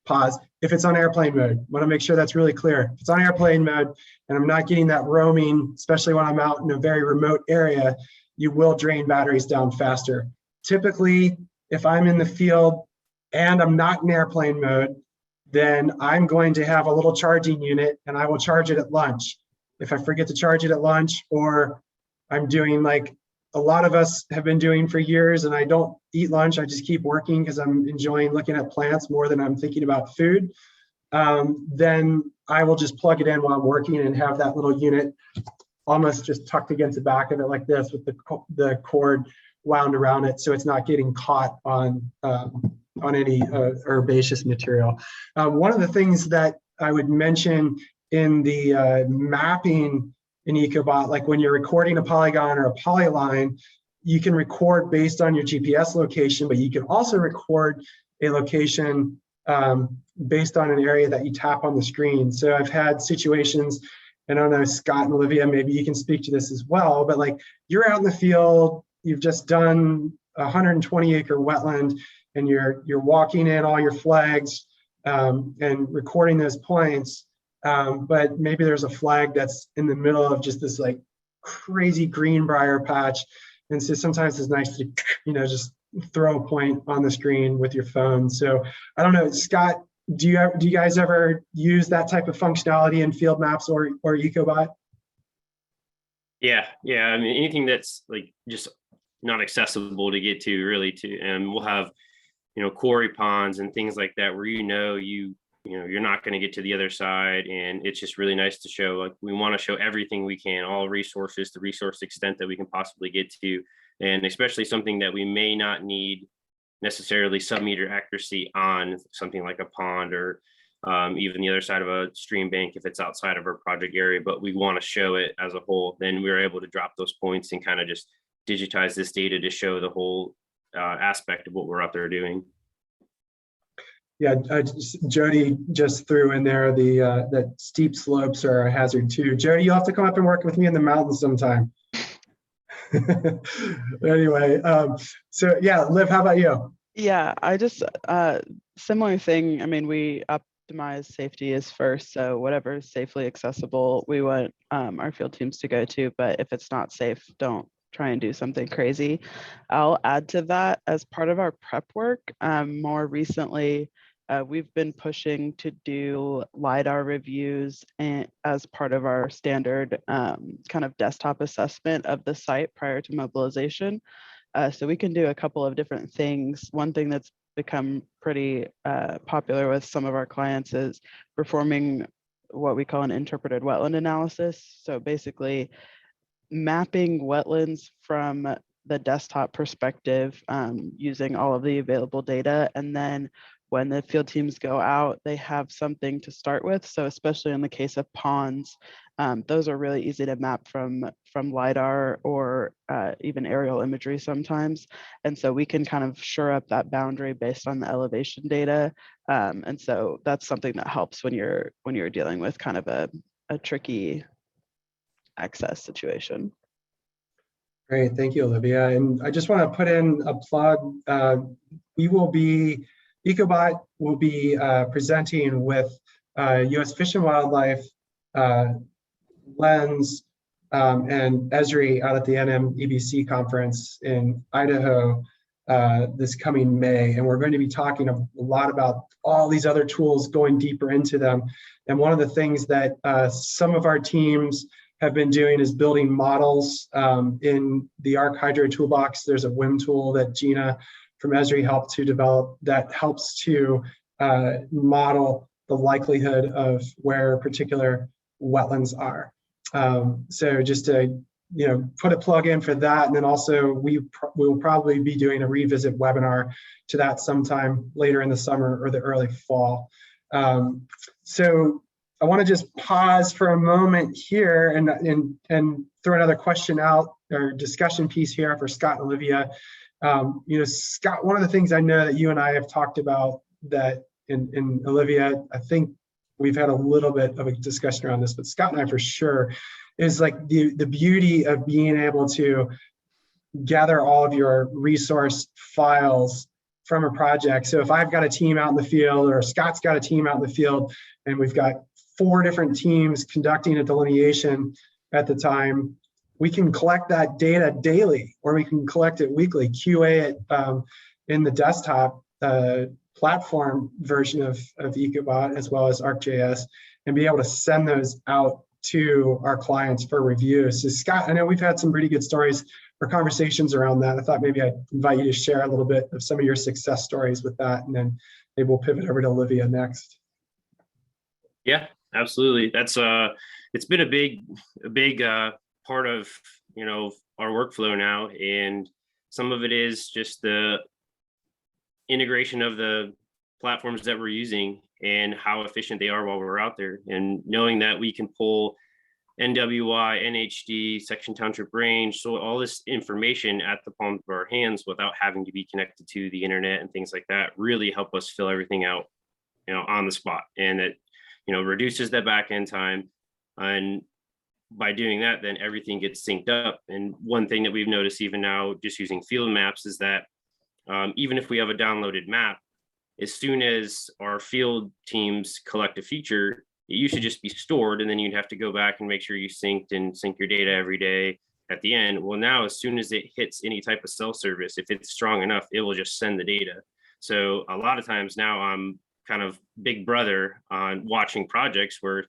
pause, if it's on airplane mode, want to make sure that's really clear. If it's on airplane mode and I'm not getting that roaming, especially when I'm out in a very remote area, you will drain batteries down faster. Typically, if I'm in the field and I'm not in airplane mode, then I'm going to have a little charging unit and I will charge it at lunch. If I forget to charge it at lunch, or I'm doing like a lot of us have been doing for years and I don't eat lunch, I just keep working because I'm enjoying looking at plants more than I'm thinking about food, then I will just plug it in while I'm working and have that little unit almost just tucked against the back of it like this with the cord wound around it so it's not getting caught on any herbaceous material. One of the things that I would mention in the mapping in Ecobot, like when you're recording a polygon or a polyline, you can record based on your GPS location, but you can also record a location based on an area that you tap on the screen. So I've had situations, and I don't know, Scott and Olivia, maybe you can speak to this as well, but like you're out in the field, you've just done a 120-acre wetland, and you're walking in all your flags and recording those points, but maybe there's a flag that's in the middle of just this like crazy greenbrier patch, and so sometimes it's nice to, you know, just throw a point on the screen with your phone. So I don't know, Scott, do you guys ever use that type of functionality in field maps or Ecobot? Yeah. I mean, anything that's like just not accessible to get to really and we'll have, you know, quarry ponds and things like that where you're not going to get to the other side, and it's just really nice to show. Like, we want to show everything we can, all resources, the resource extent that we can possibly get to, and especially something that we may not need necessarily sub-meter accuracy on, something like a pond or even the other side of a stream bank if it's outside of our project area, but we want to show it as a whole. Then we're able to drop those points and kind of just digitize this data to show the whole aspect of what we're out there doing. Yeah, Jody just threw in there that steep slopes are a hazard too. Jody, you'll have to come up and work with me in the mountains sometime. Anyway, so yeah, Liv, how about you? Yeah, I just, similar thing. I mean, we optimize safety is first. So whatever is safely accessible, we want our field teams to go to, but if it's not safe, don't try and do something crazy. I'll add to that, as part of our prep work, more recently, we've been pushing to do LiDAR reviews and as part of our standard kind of desktop assessment of the site prior to mobilization. So we can do a couple of different things. One thing that's become pretty popular with some of our clients is performing what we call an interpreted wetland analysis. So basically mapping wetlands from the desktop perspective using all of the available data. And then when the field teams go out, they have something to start with. So especially in the case of ponds, those are really easy to map from LiDAR or even aerial imagery sometimes. And so we can kind of shore up that boundary based on the elevation data. And so that's something that helps when you're dealing with kind of a tricky access situation. Great, thank you, Olivia. And I just want to put in a plug. Ecobot will be presenting with U.S. Fish and Wildlife, Lens, and Esri out at the NMEBC conference in Idaho this coming May. And we're going to be talking a lot about all these other tools, going deeper into them. And one of the things that some of our teams have been doing is building models in the ArcHydro toolbox. There's a WIM tool that Gina from Esri helped to develop that helps to model the likelihood of where particular wetlands are. So just to put a plug in for that, and then also we will probably be doing a revisit webinar to that sometime later in the summer or the early fall. So I want to just pause for a moment here and throw another question out or discussion piece here for Scott and Olivia. Scott, one of the things I know that you and I have talked about that in Olivia, I think we've had a little bit of a discussion around this, but Scott and I for sure, is like the beauty of being able to gather all of your resource files from a project. So if I've got a team out in the field or Scott's got a team out in the field and we've got 4 different teams conducting a delineation at the time, we can collect that data daily or we can collect it weekly, QA it in the desktop platform version of Ecobot as well as ArcGIS and be able to send those out to our clients for review. So Scott, I know we've had some pretty good stories or conversations around that. I thought maybe I'd invite you to share a little bit of some of your success stories with that, and then maybe we'll pivot over to Olivia next. Yeah, absolutely. That's it's been a big part of our workflow now, and some of it is just the integration of the platforms that we're using and how efficient they are while we're out there, and knowing that we can pull NWI, NHD, section township range, so all this information at the palm of our hands without having to be connected to the internet and things like that really help us fill everything out on the spot, and it reduces that back end time. And by doing that, then everything gets synced up. And one thing that we've noticed even now just using field maps is that even if we have a downloaded map, as soon as our field teams collect a feature, it used to just be stored, and then you'd have to go back and make sure you sync your data every day at the end. Well, now as soon as it hits any type of cell service, if it's strong enough, it will just send the data. So a lot of times now I'm kind of big brother on watching projects where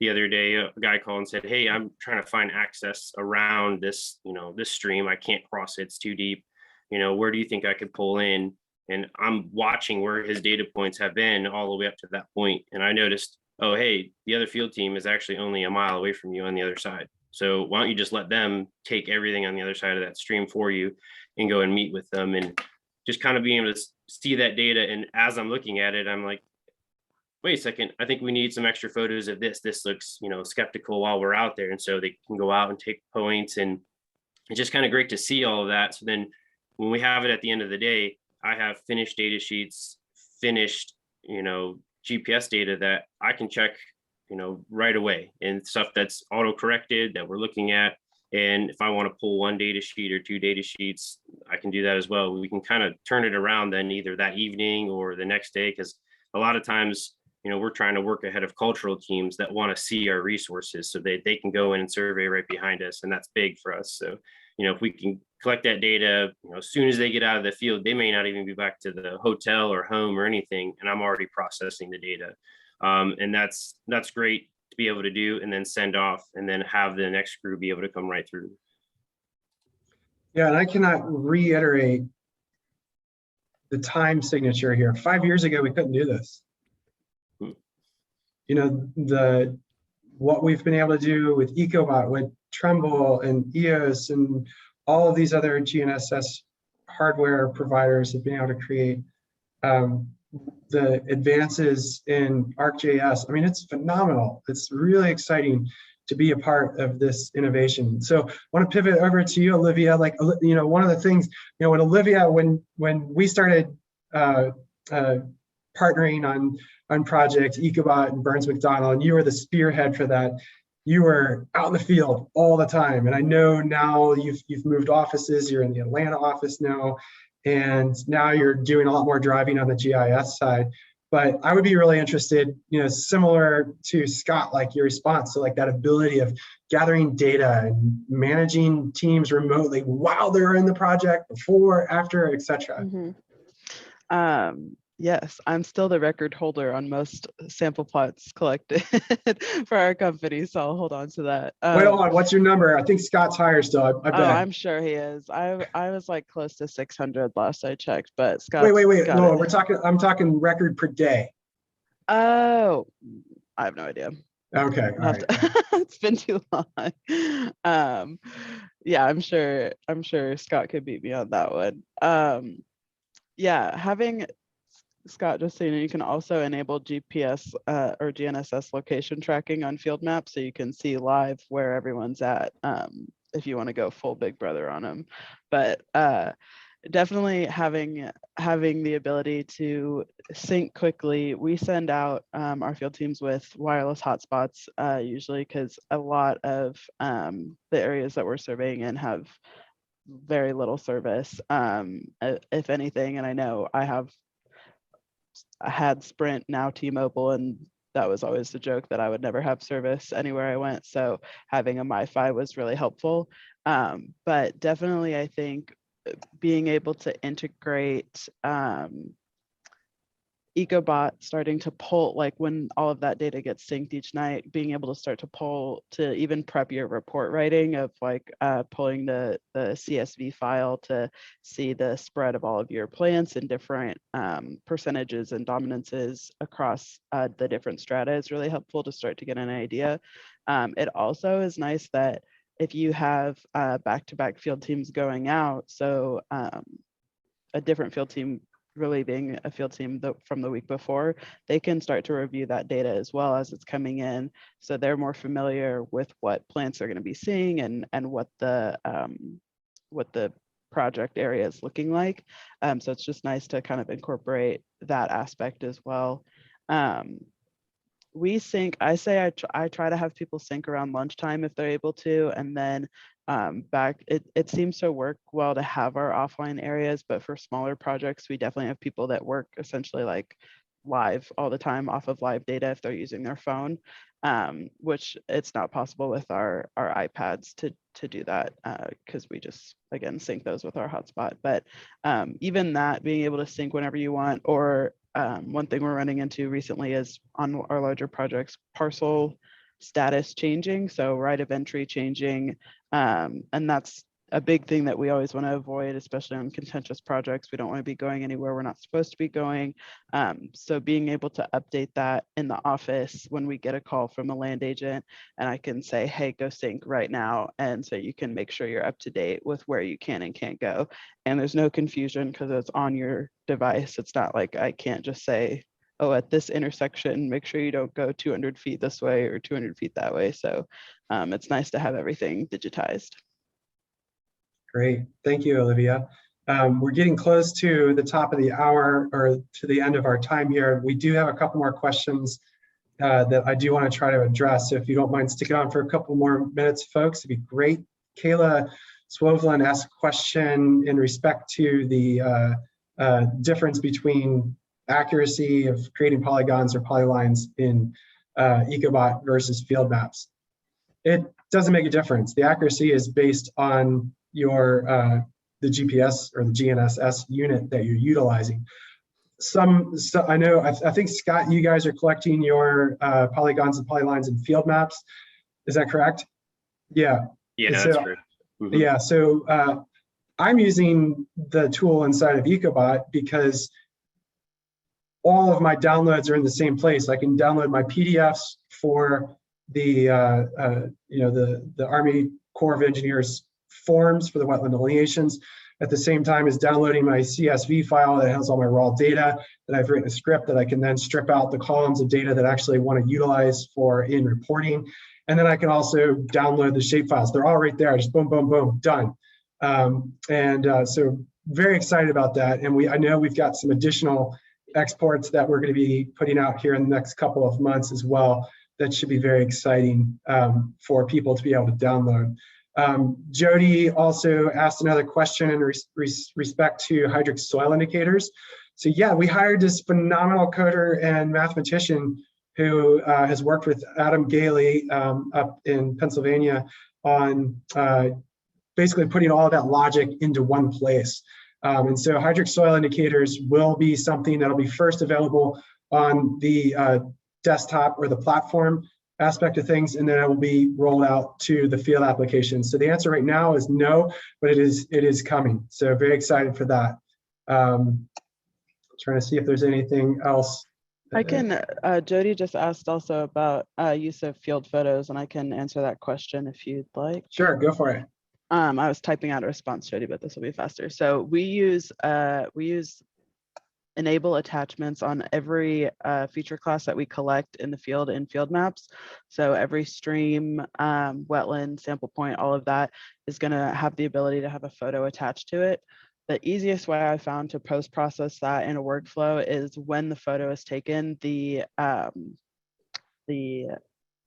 the other day a guy called and said, hey, I'm trying to find access around this, this stream. I can't cross it, it's too deep. Where do you think I could pull in? And I'm watching where his data points have been all the way up to that point. And I noticed, oh, hey, the other field team is actually only a mile away from you on the other side. So why don't you just let them take everything on the other side of that stream for you and go and meet with them, and just kind of being able to see that data. And as I'm looking at it, I'm like, wait a second, I think we need some extra photos of this. This looks, skeptical while we're out there. And so they can go out and take points, and it's just kind of great to see all of that. So then when we have it at the end of the day, I have finished data sheets, finished, GPS data that I can check, right away, and stuff that's auto-corrected that we're looking at. And if I want to pull 1 data sheet or 2 data sheets, I can do that as well. We can kind of turn it around then either that evening or the next day, because a lot of times, we're trying to work ahead of cultural teams that want to see our resources so they can go in and survey right behind us. And that's big for us. So if we can collect that data, as soon as they get out of the field, they may not even be back to the hotel or home or anything, and I'm already processing the data. And that's great to be able to do, and then send off, and then have the next crew be able to come right through. Yeah, and I cannot reiterate the time signature here. 5 years ago, we couldn't do this. What we've been able to do with Ecobot, with Trimble and EOS and all of these other GNSS hardware providers have been able to create the advances in ArcGIS. I mean, it's phenomenal. It's really exciting to be a part of this innovation. So I want to pivot over to you, Olivia. Like, one of the things, when Olivia, when we started partnering on project Ecobot and Burns McDonnell, and you were the spearhead for that, you were out in the field all the time. And I know now you've moved offices, you're in the Atlanta office now, and now you're doing a lot more driving on the GIS side. But I would be really interested, similar to Scott, like your response to like that ability of gathering data and managing teams remotely while they're in the project, before, after, etc. Yes, I'm still the record holder on most sample plots collected for our company, so I'll hold on to that. Wait, hold on. What's your number? I think Scott's higher still. I bet. Oh, I'm sure he is. I was like close to 600 last I checked, but Scott. Wait. No, I'm talking record per day. Oh, I have no idea. Okay. All right. It's been too long. Yeah, I'm sure Scott could beat me on that one. Yeah, having Scott, just so you can also enable GPS or GNSS location tracking on field maps, so you can see live where everyone's at if you want to go full Big Brother on them. But definitely having the ability to sync quickly. We send out our field teams with wireless hotspots usually, because a lot of the areas that we're surveying in have very little service, if anything. And I know I had Sprint, now T-Mobile, and that was always the joke that I would never have service anywhere I went. So having a MiFi was really helpful. But definitely, I think being able to integrate Ecobot, starting to pull, like when all of that data gets synced each night, being able to start to pull to even prep your report writing of like pulling the CSV file to see the spread of all of your plants and different percentages and dominances across the different strata is really helpful to start to get an idea. It also is nice that if you have back-to-back field teams going out, so a different field team relieving a field team from the week before, they can start to review that data as well as it's coming in, so they're more familiar with what plants they're going to be seeing and what the project area is looking like. So it's just nice to kind of incorporate that aspect as well. We sync, I try to have people sync around lunchtime if they're able to, and then it seems to work well to have our offline areas, but for smaller projects, we definitely have people that work essentially like live all the time off of live data if they're using their phone, which it's not possible with our iPads to do that because we just, again, sync those with our hotspot. But even that, being able to sync whenever you want, or one thing we're running into recently is on our larger projects, parcel status changing, so right of entry changing, and that's a big thing that we always want to avoid, especially on contentious projects. We don't want to be going anywhere we're not supposed to be going. So being able to update that in the office when we get a call from a land agent, and I can say, hey, go sync right now. And so you can make sure you're up to date with where you can and can't go. And there's no confusion because it's on your device. It's not like I can't just say, oh, at this intersection, make sure you don't go 200 feet this way or 200 feet that way. So it's nice to have everything digitized. Great, thank you, Olivia. We're getting close to the top of the hour, or to the end of our time here. We do have a couple more questions that I do want to try to address. So if you don't mind sticking on for a couple more minutes, folks, it'd be great. Kayla Swovlin asked a question in respect to the difference between accuracy of creating polygons or polylines in Ecobot versus field maps. It doesn't make a difference. The accuracy is based on your the GPS or the GNSS unit that you're utilizing. I know, I think, Scott, you guys are collecting your polygons and polylines and field maps. Is that correct? Yeah. Yeah, So, that's correct. Mhm. yeah, so I'm using the tool inside of Ecobot because all of my downloads are in the same place. I can download my PDFs for the the Army Corps of Engineers forms for the wetland delineations, at the same time as downloading my CSV file that has all my raw data that I've written a script that I can then strip out the columns of data that I actually want to utilize for in reporting. And then I can also download the shape files. They're all right there. Just boom, boom, boom, done. So very excited about that. And I know we've got some additional exports that we're going to be putting out here in the next couple of months as well. That should be very exciting for people to be able to download. Jody also asked another question in respect to hydric soil indicators. So yeah, we hired this phenomenal coder and mathematician who has worked with Adam Gale up in Pennsylvania on basically putting all of that logic into one place. And so hydric soil indicators will be something that'll be first available on the desktop or the platform aspect of things, and then it will be rolled out to the field application. So the answer right now is no, but it is coming. So very excited for that. Trying to see if there's anything else. I can, Jody just asked also about use of field photos, and I can answer that question if you'd like. Sure, go for it. I was typing out a response, Jody, but this will be faster. So we use enable attachments on every feature class that we collect in the field in field maps. So every stream, wetland, sample point, all of that is going to have the ability to have a photo attached to it. The easiest way I found to post-process that in a workflow is when the photo is taken, the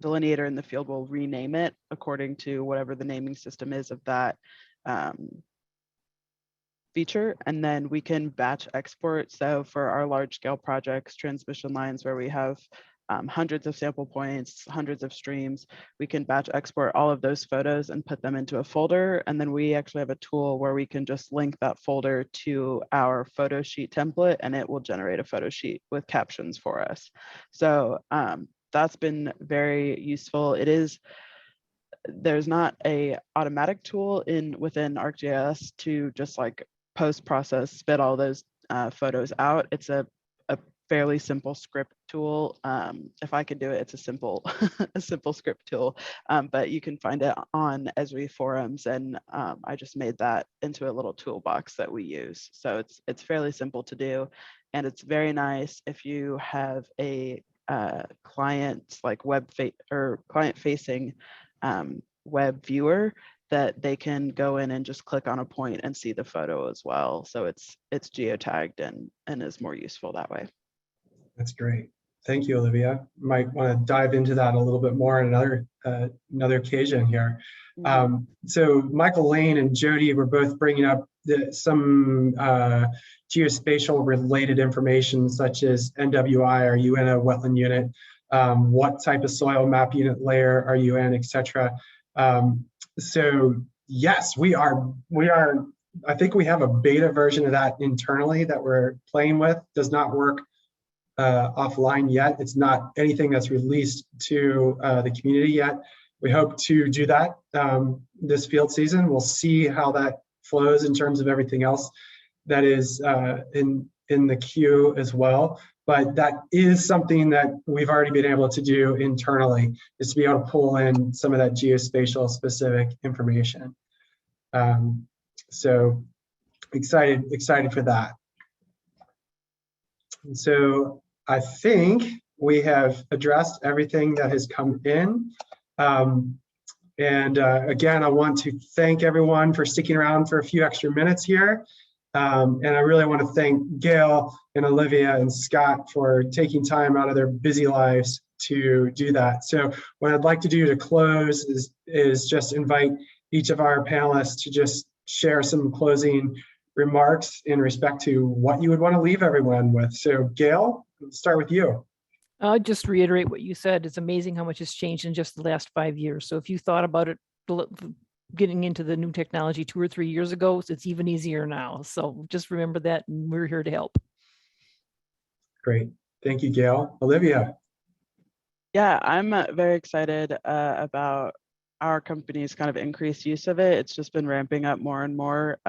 delineator in the field will rename it according to whatever the naming system is of that feature, and then we can batch export. So for our large scale projects, transmission lines where we have hundreds of sample points, hundreds of streams, we can batch export all of those photos and put them into a folder. And then we actually have a tool where we can just link that folder to our photo sheet template, and it will generate a photo sheet with captions for us. So that's been very useful. There's not a automatic tool within ArcGIS to just like post-process, spit all those photos out. It's a fairly simple script tool. If I could do it, it's a simple script tool, but you can find it on Esri forums, and I just made that into a little toolbox that we use. So it's fairly simple to do, and it's very nice if you have a client like client-facing web viewer that they can go in and just click on a point and see the photo as well. So it's geotagged and is more useful that way. That's great. Thank you, Olivia. Might want to dive into that a little bit more on another occasion here. Mm-hmm. So Michael Lane and Jody were both bringing up some geospatial related information such as NWI, are you in a wetland unit? What type of soil map unit layer are you in, etc. So yes, we are. I think we have a beta version of that internally that we're playing with. Does not work offline yet. It's not anything that's released to the community yet. We hope to do that this field season. We'll see how that flows in terms of everything else that is in the queue as well. But that is something that we've already been able to do internally, is to be able to pull in some of that geospatial specific information. So excited for that. And so I think we have addressed everything that has come in. Again, I want to thank everyone for sticking around for a few extra minutes here. And I really want to thank Gale and Olivia and Scott for taking time out of their busy lives to do that. So what I'd like to do to close is just invite each of our panelists to just share some closing remarks in respect to what you would want to leave everyone with. So Gale, let's start with you. I'll just reiterate what you said. It's amazing how much has changed in just the last 5 years. So if you thought about it getting into the new technology 2 or 3 years ago. So it's even easier now. So just remember that, and we're here to help. Great. Thank you, Gail. Olivia. Yeah, I'm very excited about our company's kind of increased use of it. It's just been ramping up more and more.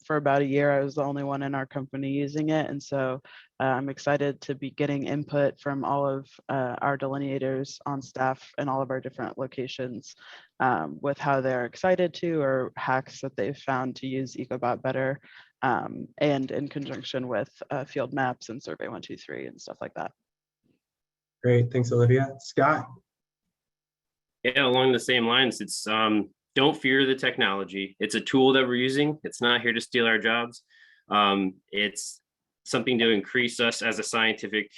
For about a year, I was the only one in our company using it. And so I'm excited to be getting input from all of our delineators on staff in all of our different locations with how they're excited to, or hacks that they've found to use Ecobot better, and in conjunction with field maps and Survey 123 and stuff like that. Great. Thanks, Olivia. Scott. Yeah, along the same lines, it's don't fear the technology. It's a tool that we're using. It's not here to steal our jobs. It's something to increase us as a scientific,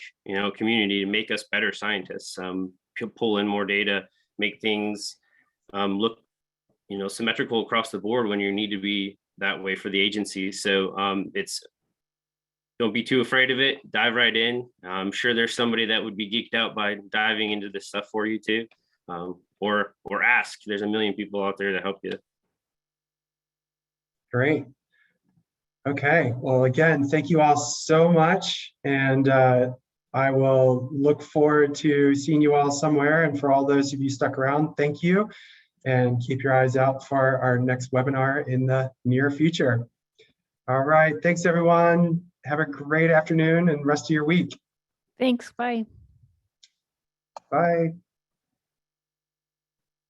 community, to make us better scientists. Pull in more data, make things look, symmetrical across the board when you need to be that way for the agency. So don't be too afraid of it. Dive right in. I'm sure there's somebody that would be geeked out by diving into this stuff for you too. Or ask. There's a million people out there to help you. Great. Okay. Well, again, thank you all so much. And I will look forward to seeing you all somewhere. And for all those of you stuck around, thank you. And keep your eyes out for our next webinar in the near future. All right. Thanks, everyone. Have a great afternoon and rest of your week. Thanks. Bye. Bye.